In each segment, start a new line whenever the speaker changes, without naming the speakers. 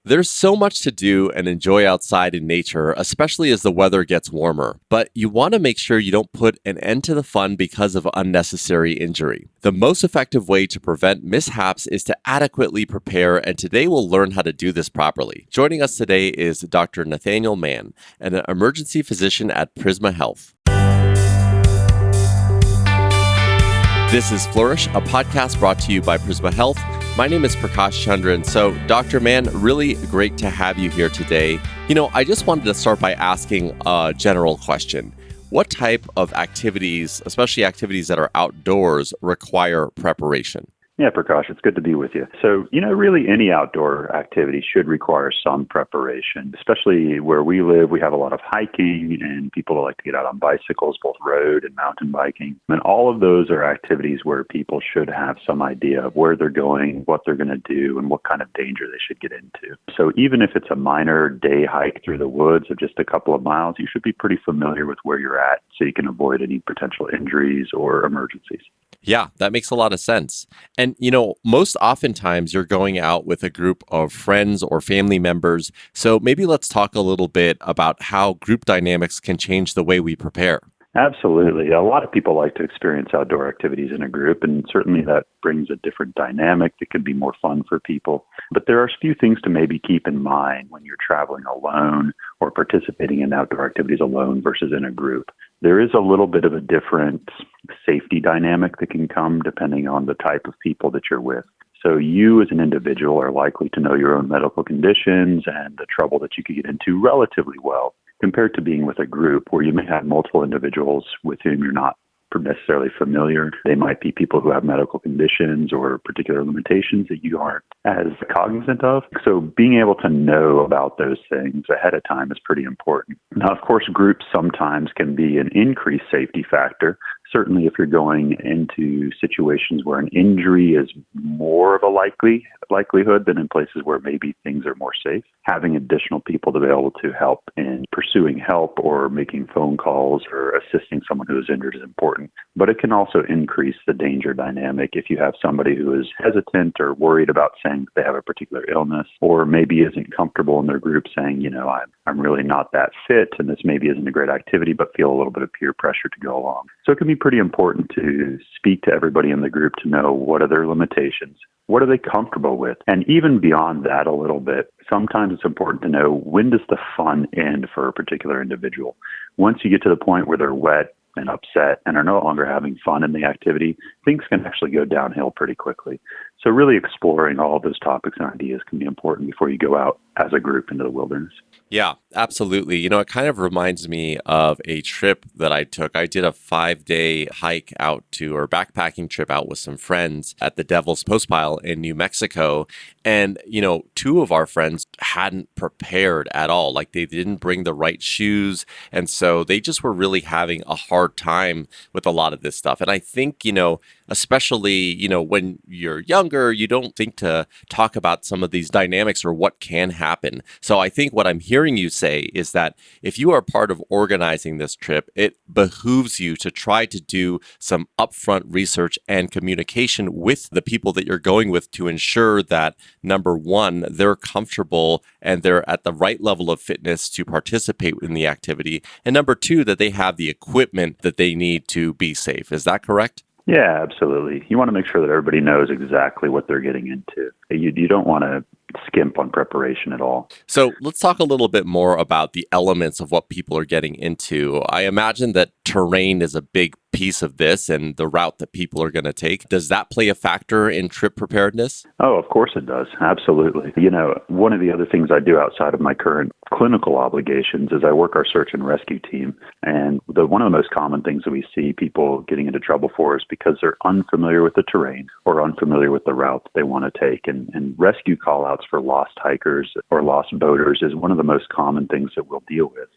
There's so much to do and enjoy outside in nature, especially as the weather gets warmer. But you want to make sure you don't put an end to the fun because of unnecessary injury. The most effective way to prevent mishaps is to adequately prepare, and today we'll learn how to do this properly. Joining us today is Dr. Nathaniel Mann, an emergency physician at Prisma Health. This is Flourish, a podcast brought to you by Prisma Health. My name is Prakash Chandran. So, Dr. Mann, really great to have you here today. I just wanted to start by asking a general question. What type of activities, especially activities that are outdoors, require preparation?
Yeah, Prakash, it's good to be with you. So, really any outdoor activity should require some preparation, especially where we live. We have a lot of hiking and people like to get out on bicycles, both road and mountain biking. And all of those are activities where people should have some idea of where they're going, what they're going to do, and what kind of danger they should get into. So even if it's a minor day hike through the woods of just a couple of miles, you should be pretty familiar with where you're at so you can avoid any potential injuries or emergencies.
Yeah, that makes a lot of sense. And, most oftentimes you're going out with a group of friends or family members. So maybe let's talk a little bit about how group dynamics can change the way we prepare.
Absolutely. A lot of people like to experience outdoor activities in a group, and certainly that brings a different dynamic that can be more fun for people. But there are a few things to maybe keep in mind when you're traveling alone or participating in outdoor activities alone versus in a group. There is a little bit of a different safety dynamic that can come depending on the type of people that you're with. So you as an individual are likely to know your own medical conditions and the trouble that you could get into relatively well, compared to being with a group where you may have multiple individuals with whom you're not necessarily familiar. They might be people who have medical conditions or particular limitations that you aren't as cognizant of. So being able to know about those things ahead of time is pretty important. Now, of course, groups sometimes can be an increased safety factor. Certainly if you're going into situations where an injury is more of a likelihood than in places where maybe things are more safe, having additional people to be able to help in pursuing help or making phone calls or assisting someone who is injured is important. But it can also increase the danger dynamic if you have somebody who is hesitant or worried about saying they have a particular illness, or maybe isn't comfortable in their group saying, I'm really not that fit and this maybe isn't a great activity, but feel a little bit of peer pressure to go along. So it can be pretty important to speak to everybody in the group to know what are their limitations, what are they comfortable with, and even beyond that a little bit, sometimes it's important to know when does the fun end for a particular individual. Once you get to the point where they're wet and upset and are no longer having fun in the activity, things can actually go downhill pretty quickly. So really exploring all of those topics and ideas can be important before you go out as a group into the wilderness.
Yeah, absolutely. It kind of reminds me of a trip that I took. I did a 5-day hike out to, or backpacking trip out with some friends at the Devil's Postpile in New Mexico. And, two of our friends hadn't prepared at all. Like they didn't bring the right shoes. And so they just were really having a hard time with a lot of this stuff. And I think, especially, when you're younger, you don't think to talk about some of these dynamics or what can happen. So I think what I'm hearing you say is that if you are part of organizing this trip, it behooves you to try to do some upfront research and communication with the people that you're going with to ensure that, number one, they're comfortable and they're at the right level of fitness to participate in the activity. And number two, that they have the equipment that they need to be safe. Is that correct?
Yeah, absolutely. You want to make sure that everybody knows exactly what they're getting into. You don't want to skimp on preparation at all.
So let's talk a little bit more about the elements of what people are getting into. I imagine that terrain is a big piece of this and the route that people are going to take. Does that play a factor in trip preparedness?
Oh, of course it does. Absolutely. One of the other things I do outside of my current clinical obligations is I work our search and rescue team. And one of the most common things that we see people getting into trouble for is because they're unfamiliar with the terrain or unfamiliar with the route that they want to take. And rescue call outs for lost hikers or lost boaters is one of the most common things that we'll deal with.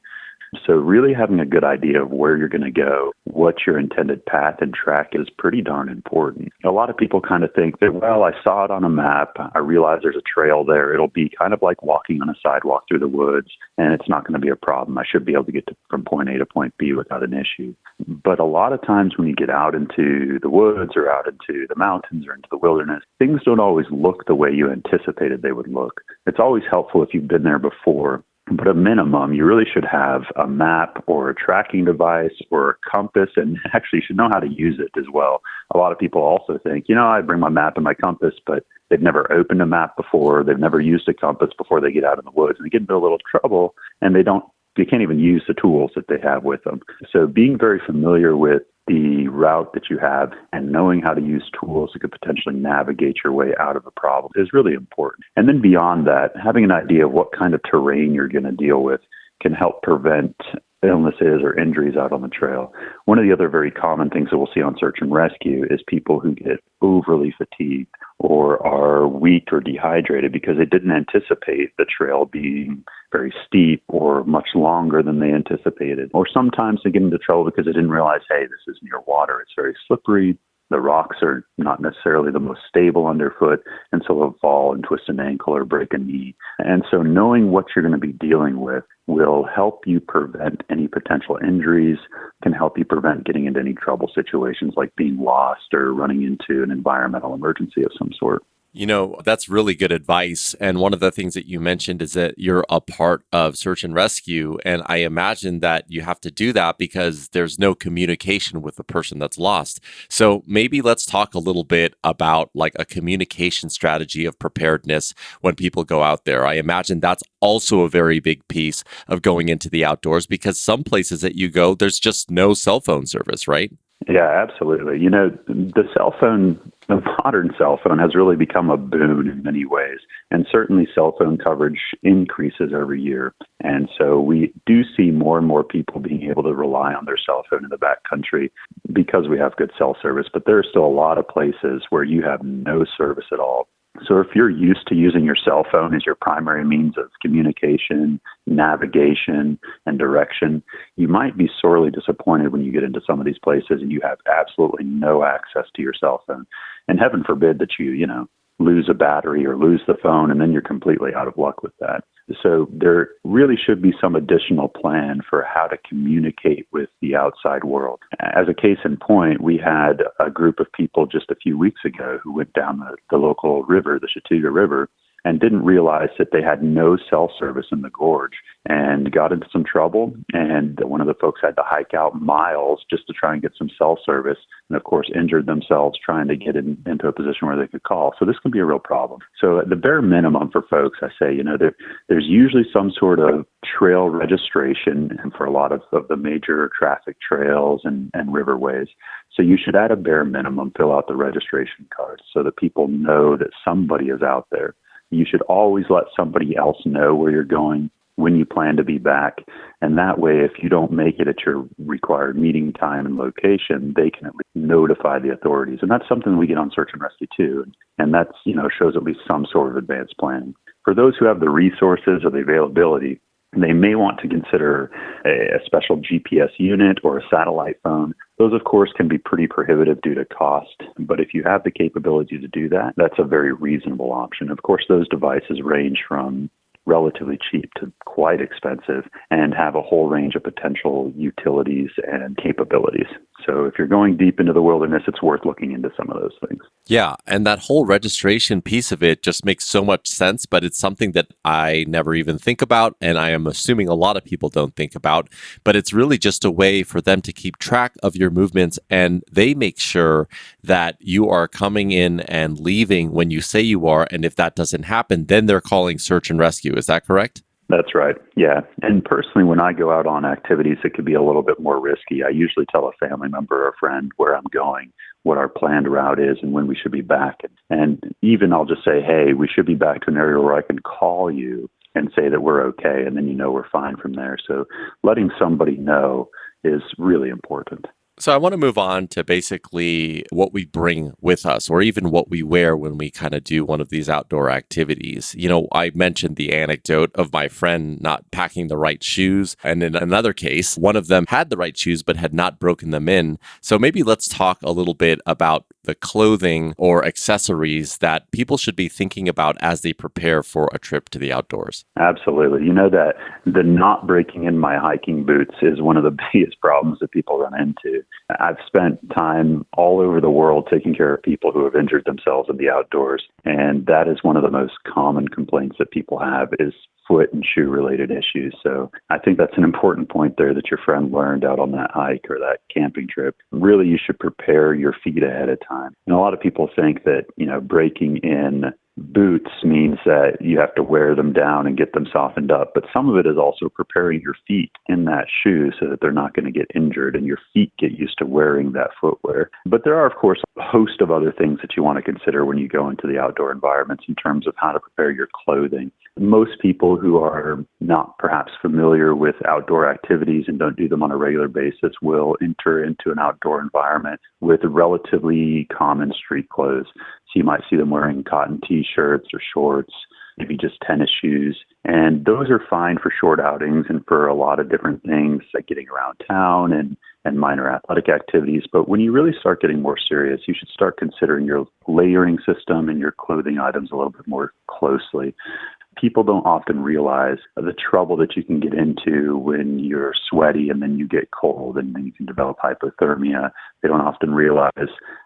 So really having a good idea of where you're going to go, what your intended path and track is pretty darn important. A lot of people kind of think that, well, I saw it on a map. I realize there's a trail there. It'll be kind of like walking on a sidewalk through the woods, and it's not going to be a problem. I should be able to get from point A to point B without an issue. But a lot of times when you get out into the woods or out into the mountains or into the wilderness, things don't always look the way you anticipated they would look. It's always helpful if you've been there before. But at minimum, you really should have a map or a tracking device or a compass, and actually you should know how to use it as well. A lot of people also think, I bring my map and my compass, but they've never opened a map before. They've never used a compass before they get out in the woods, and they get into a little trouble, and they can't even use the tools that they have with them. So being very familiar with the route that you have and knowing how to use tools that could potentially navigate your way out of a problem is really important. And then beyond that, having an idea of what kind of terrain you're going to deal with can help prevent illnesses or injuries out on the trail. One of the other very common things that we'll see on search and rescue is people who get overly fatigued or are weak or dehydrated because they didn't anticipate the trail being very steep or much longer than they anticipated. Or sometimes they get into trouble because they didn't realize, hey, this is near water. It's very slippery. The rocks are not necessarily the most stable underfoot, and so they'll fall and twist an ankle or break a knee. And so knowing what you're going to be dealing with will help you prevent any potential injuries, can help you prevent getting into any trouble situations like being lost or running into an environmental emergency of some sort.
That's really good advice. And one of the things that you mentioned is that you're a part of search and rescue. And I imagine that you have to do that because there's no communication with the person that's lost. So maybe let's talk a little bit about like a communication strategy of preparedness when people go out there. I imagine that's also a very big piece of going into the outdoors because some places that you go, there's just no cell phone service, right?
Yeah, absolutely. The modern cell phone has really become a boon in many ways. And certainly cell phone coverage increases every year. And so we do see more and more people being able to rely on their cell phone in the backcountry because we have good cell service. But there are still a lot of places where you have no service at all. So if you're used to using your cell phone as your primary means of communication, navigation, and direction, you might be sorely disappointed when you get into some of these places and you have absolutely no access to your cell phone. And heaven forbid that you lose a battery or lose the phone, and then you're completely out of luck with that. So there really should be some additional plan for how to communicate with the outside world. As a case in point, we had a group of people just a few weeks ago who went down the local river, the Chattooga River, and didn't realize that they had no cell service in the gorge and got into some trouble. And one of the folks had to hike out miles just to try and get some cell service, and of course injured themselves trying to get into a position where they could call. So this can be a real problem. So at the bare minimum for folks, I say, there's usually some sort of trail registration and for a lot of the major traffic trails and riverways. So you should at a bare minimum fill out the registration cards so that people know that somebody is out there. You should always let somebody else know where you're going, when you plan to be back. And that way, if you don't make it at your required meeting time and location, they can at least notify the authorities. And that's something we get on search and rescue too. And that's, shows at least some sort of advanced planning. For those who have the resources or the availability, they may want to consider a special GPS unit or a satellite phone. Those, of course, can be pretty prohibitive due to cost. But if you have the capability to do that, that's a very reasonable option. Of course, those devices range from relatively cheap to quite expensive and have a whole range of potential utilities and capabilities. So if you're going deep into the wilderness, it's worth looking into some of those things.
Yeah, and that whole registration piece of it just makes so much sense, but it's something that I never even think about, and I am assuming a lot of people don't think about, but it's really just a way for them to keep track of your movements, and they make sure that you are coming in and leaving when you say you are, and if that doesn't happen, then they're calling search and rescue. Is that correct?
That's right. Yeah. And personally, when I go out on activities that could be a little bit more risky, I usually tell a family member or a friend where I'm going, what our planned route is, and when we should be back. And even I'll just say, hey, we should be back to an area where I can call you and say that we're okay, and then we're fine from there. So letting somebody know is really important.
So I want to move on to basically what we bring with us or even what we wear when we kind of do one of these outdoor activities. I mentioned the anecdote of my friend not packing the right shoes. And in another case, one of them had the right shoes but had not broken them in. So maybe let's talk a little bit about the clothing or accessories that people should be thinking about as they prepare for a trip to the outdoors.
Absolutely. You know that the not breaking in my hiking boots is one of the biggest problems that people run into. I've spent time all over the world taking care of people who have injured themselves in the outdoors, and that is one of the most common complaints that people have is foot and shoe related issues. So I think that's an important point there that your friend learned out on that hike or that camping trip. Really, you should prepare your feet ahead of time. And a lot of people think that, breaking in boots means that you have to wear them down and get them softened up. But some of it is also preparing your feet in that shoe so that they're not going to get injured and your feet get used to wearing that footwear. But there are, of course, a host of other things that you want to consider when you go into the outdoor environments in terms of how to prepare your clothing. Most people who are not perhaps familiar with outdoor activities and don't do them on a regular basis will enter into an outdoor environment with relatively common street clothes. So you might see them wearing cotton t-shirts or shorts, maybe just tennis shoes. And those are fine for short outings and for a lot of different things like getting around town and minor athletic activities. But when you really start getting more serious, you should start considering your layering system and your clothing items a little bit more closely. People don't often realize the trouble that you can get into when you're sweaty and then you get cold and then you can develop hypothermia. They don't often realize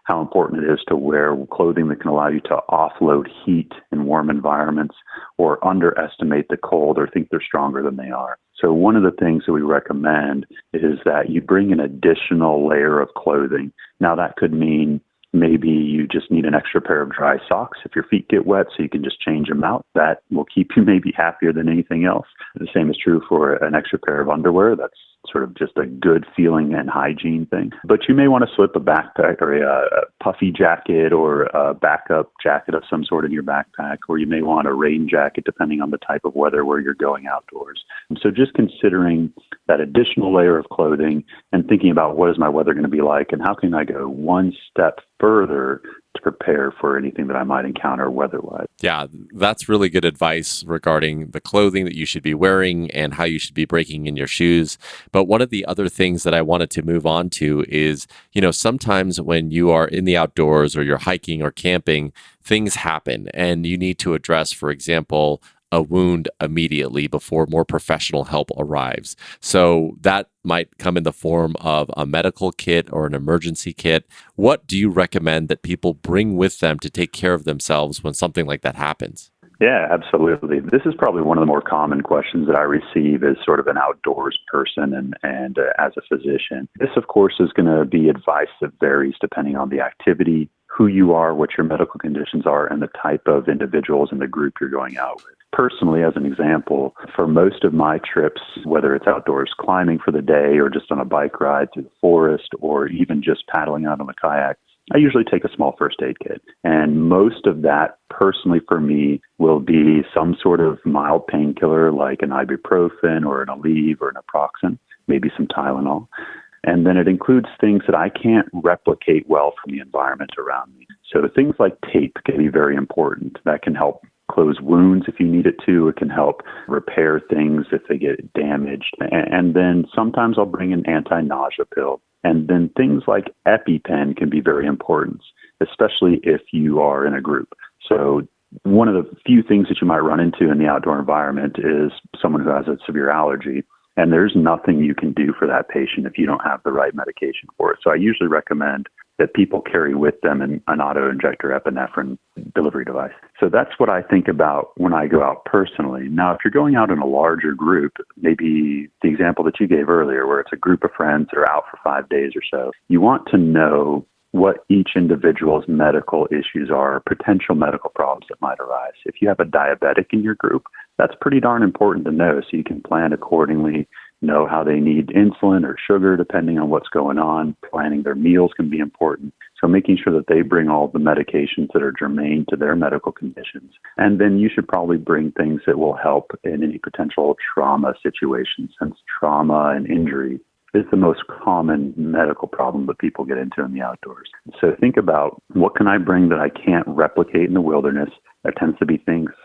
how important it is to wear clothing that can allow you to offload heat in warm environments or underestimate the cold or think they're stronger than they are. So one of the things that we recommend is that you bring an additional layer of clothing. Now that could mean maybe you just need an extra pair of dry socks if your feet get wet so you can just change them out. That will keep you maybe happier than anything else. The same is true for an extra pair of underwear. That's sort of just a good feeling and hygiene thing. But you may want to slip a backpack or a puffy jacket or a backup jacket of some sort in your backpack, or you may want a rain jacket depending on the type of weather where you're going outdoors. And so just considering that additional layer of clothing and thinking about what is my weather going to be like and how can I go one step further to prepare for anything that I might encounter weather-wise.
Yeah, that's really good advice regarding the clothing that you should be wearing and how you should be breaking in your shoes. But one of the other things that I wanted to move on to is, sometimes when you are in the outdoors or you're hiking or camping, things happen and you need to address, for example, a wound immediately before more professional help arrives. So that might come in the form of a medical kit or an emergency kit. What do you recommend that people bring with them to take care of themselves when something like that happens?
Yeah, absolutely. This is probably one of the more common questions that I receive as sort of an outdoors person and as a physician. This, of course, is going to be advice that varies depending on the activity, who you are, what your medical conditions are, and the type of individuals in the group you're going out with. Personally, as an example, for most of my trips, whether it's outdoors climbing for the day or just on a bike ride through the forest or even just paddling out on a kayak, I usually take a small first aid kit. And most of that, personally for me, will be some sort of mild painkiller like an ibuprofen or an Aleve or an Naproxen, maybe some Tylenol. And then it includes things that I can't replicate well from the environment around me. So things like tape can be very important. That can help close wounds if you need it to. It can help repair things if they get damaged. And then sometimes I'll bring an anti-nausea pill. And then things like EpiPen can be very important, especially if you are in a group. So one of the few things that you might run into in the outdoor environment is someone who has a severe allergy. And there's nothing you can do for that patient if you don't have the right medication for it. So I usually recommend that people carry with them an auto-injector epinephrine delivery device. So that's what I think about when I go out personally. Now, if you're going out in a larger group, maybe the example that you gave earlier, where it's a group of friends that are out for 5 days or so, you want to know what each individual's medical issues are, potential medical problems that might arise. If you have a diabetic in your group, that's pretty darn important to know so you can plan accordingly, know how they need insulin or sugar depending on what's going on. Planning their meals can be important. So making sure that they bring all the medications that are germane to their medical conditions. And then you should probably bring things that will help in any potential trauma situations, since trauma and injury is the most common medical problem that people get into in the outdoors. So think about, what can I bring that I can't replicate in the wilderness? That tends to be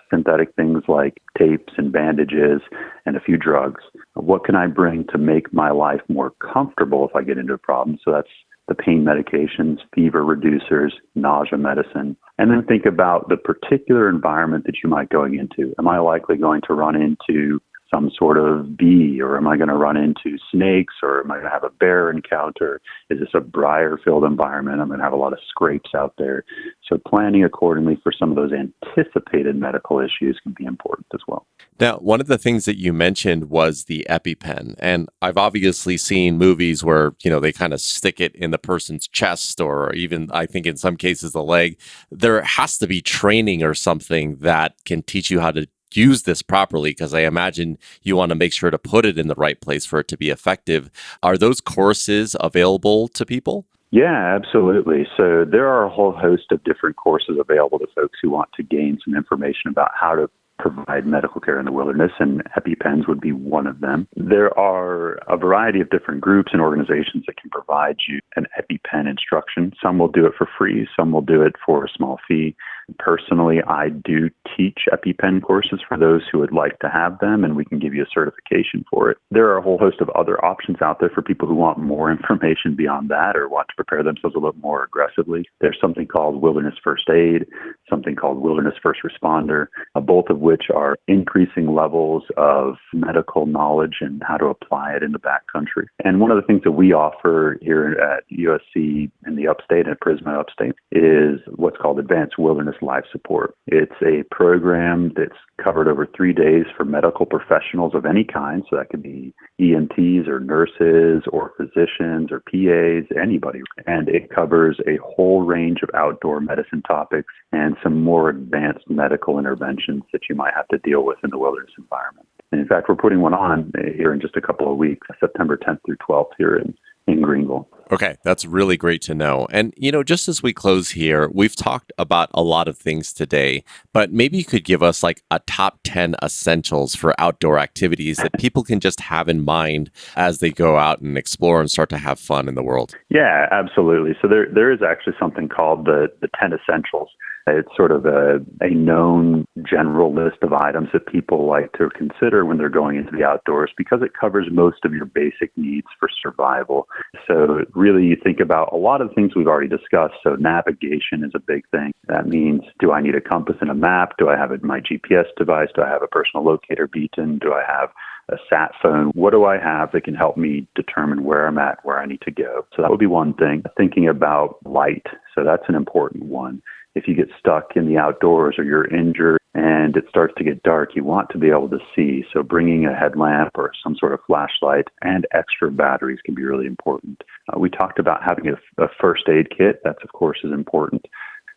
synthetic things like tapes and bandages and a few drugs. What can I bring to make my life more comfortable if I get into a problem? So that's the pain medications, fever reducers, nausea medicine. And then think about the particular environment that you might going into. Am I likely going to run into some sort of bee, or am I going to run into snakes, or am I going to have a bear encounter? Is this a briar-filled environment? I'm going to have a lot of scrapes out there. So planning accordingly for some of those anticipated medical issues can be important as well.
Now, one of the things that you mentioned was the EpiPen. And I've obviously seen movies where, they kind of stick it in the person's chest, or even, I think in some cases, the leg. There has to be training or something that can teach you how to use this properly, because I imagine you want to make sure to put it in the right place for it to be effective. Are those courses available to people?
Yeah, absolutely. So there are a whole host of different courses available to folks who want to gain some information about how to provide medical care in the wilderness, and EpiPens would be one of them. There are a variety of different groups and organizations that can provide you an EpiPen instruction. Some will do it for free, some will do it for a small fee. Personally, I do teach EpiPen courses for those who would like to have them, and we can give you a certification for it. There are a whole host of other options out there for people who want more information beyond that, or want to prepare themselves a little more aggressively. There's something called Wilderness First Aid, something called Wilderness First Responder, both of which are increasing levels of medical knowledge and how to apply it in the backcountry. And one of the things that we offer here at USC in the upstate, at Prisma Upstate, is what's called Advanced Wilderness Life Support. It's a program that's covered over 3 days for medical professionals of any kind. So that could be EMTs or nurses or physicians or PAs, anybody. And it covers a whole range of outdoor medicine topics and some more advanced medical interventions that you might have to deal with in the wilderness environment. And in fact, we're putting one on here in just a couple of weeks, September 10th through 12th here in Greenville.
Okay, that's really great to know. And, just as we close here, we've talked about a lot of things today, but maybe you could give us like a top 10 essentials for outdoor activities that people can just have in mind as they go out and explore and start to have fun in the world.
Yeah, absolutely. So there is actually something called the 10 essentials. It's sort of a known general list of items that people like to consider when they're going into the outdoors, because it covers most of your basic needs for survival. So really, you think about a lot of things we've already discussed. So navigation is a big thing. That means, do I need a compass and a map? Do I have my GPS device? Do I have a personal locator beacon? Do I have a sat phone? What do I have that can help me determine where I'm at, where I need to go? So that would be one thing. Thinking about light. So that's an important one. If you get stuck in the outdoors or you're injured and it starts to get dark, you want to be able to see. So bringing a headlamp or some sort of flashlight and extra batteries can be really important. We talked about having a first aid kit. That's, of course, is important.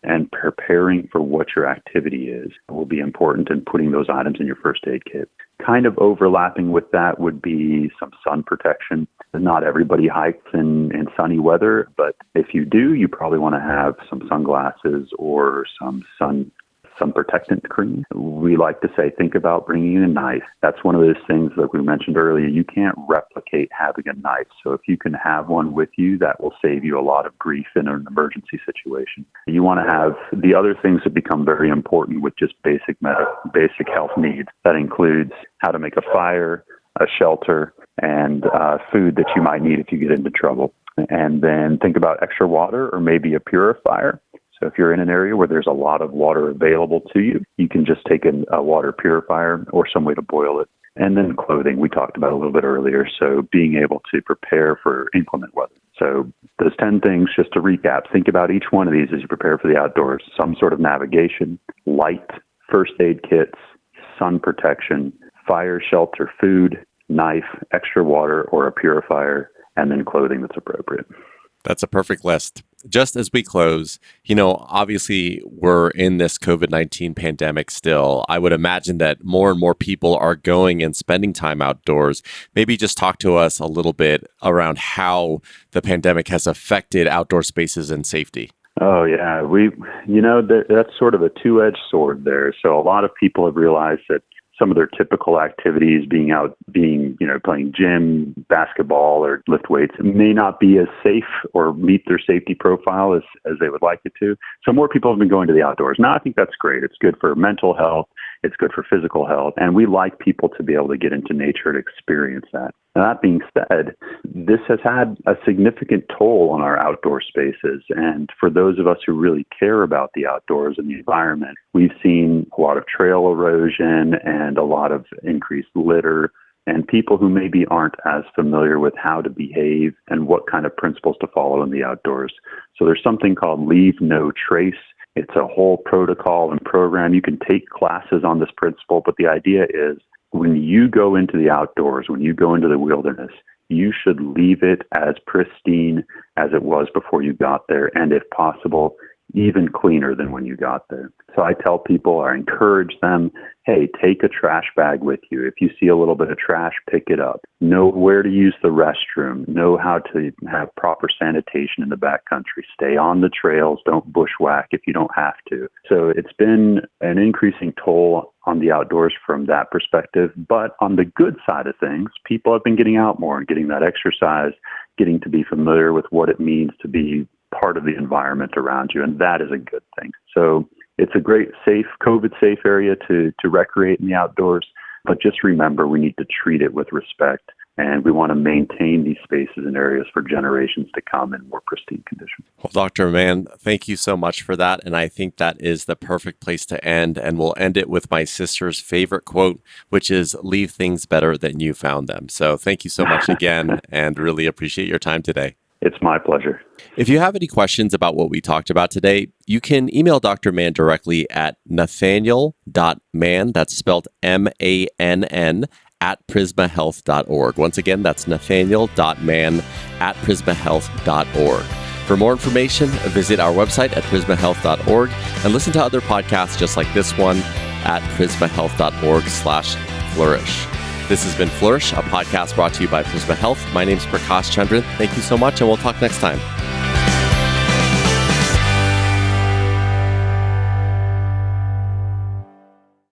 And preparing for what your activity is will be important, in putting those items in your first aid kit. Kind of overlapping with that would be some sun protection. Not everybody hikes in sunny weather, but if you do, you probably want to have some sunglasses or some sun protectant cream. We like to say, think about bringing a knife. That's one of those things, like we mentioned earlier, you can't replicate having a knife. So if you can have one with you, that will save you a lot of grief in an emergency situation. You want to have the other things that become very important with just basic health needs. That includes how to make a fire, a shelter, and food that you might need if you get into trouble. And then think about extra water or maybe a purifier. So if you're in an area where there's a lot of water available to you, you can just take a water purifier or some way to boil it. And then clothing, we talked about a little bit earlier. So being able to prepare for inclement weather. So those 10 things, just to recap, think about each one of these as you prepare for the outdoors. Some sort of navigation, light, first aid kits, sun protection, fire, shelter, food, knife, extra water or a purifier, and then clothing that's appropriate.
That's a perfect list. Just as we close, obviously we're in this COVID-19 pandemic still. I would imagine that more and more people are going and spending time outdoors. Maybe just talk to us a little bit around how the pandemic has affected outdoor spaces and safety.
Oh, yeah. That's sort of a two-edged sword there. So a lot of people have realized that some of their typical activities, playing gym, basketball, or lift weights, may not be as safe or meet their safety profile as they would like it to. So more people have been going to the outdoors. Now, I think that's great. It's good for mental health. It's good for physical health. And we like people to be able to get into nature and experience that. Now, that being said, this has had a significant toll on our outdoor spaces. And for those of us who really care about the outdoors and the environment, we've seen a lot of trail erosion and a lot of increased litter, and people who maybe aren't as familiar with how to behave and what kind of principles to follow in the outdoors. So there's something called Leave No Trace. It's a whole protocol and program. You can take classes on this principle, but the idea is when you go into the outdoors, when you go into the wilderness, you should leave it as pristine as it was before you got there, and if possible, even cleaner than when you got there. So I tell people, I encourage them, hey, take a trash bag with you. If you see a little bit of trash, pick it up. Know where to use the restroom. Know how to have proper sanitation in the backcountry. Stay on the trails. Don't bushwhack if you don't have to. So it's been an increasing toll on the outdoors from that perspective. But on the good side of things, people have been getting out more and getting that exercise, getting to be familiar with what it means to be part of the environment around you, and that is a good thing. So it's a great, safe, COVID-safe area to recreate in the outdoors, but just remember we need to treat it with respect, and we want to maintain these spaces and areas for generations to come in more pristine condition.
Well, Dr. Mann, thank you so much for that, and I think that is the perfect place to end, and we'll end it with my sister's favorite quote, which is, leave things better than you found them. So thank you so much again, and really appreciate your time today.
It's my pleasure.
If you have any questions about what we talked about today, you can email Dr. Mann directly at nathaniel.mann, that's spelled MANN, at prismahealth.org. Once again, that's nathaniel.mann at prismahealth.org. For more information, visit our website at prismahealth.org and listen to other podcasts just like this one at prismahealth.org/flourish. This has been Flourish, a podcast brought to you by Prisma Health. My name is Prakash Chandran. Thank you so much, and we'll talk next time.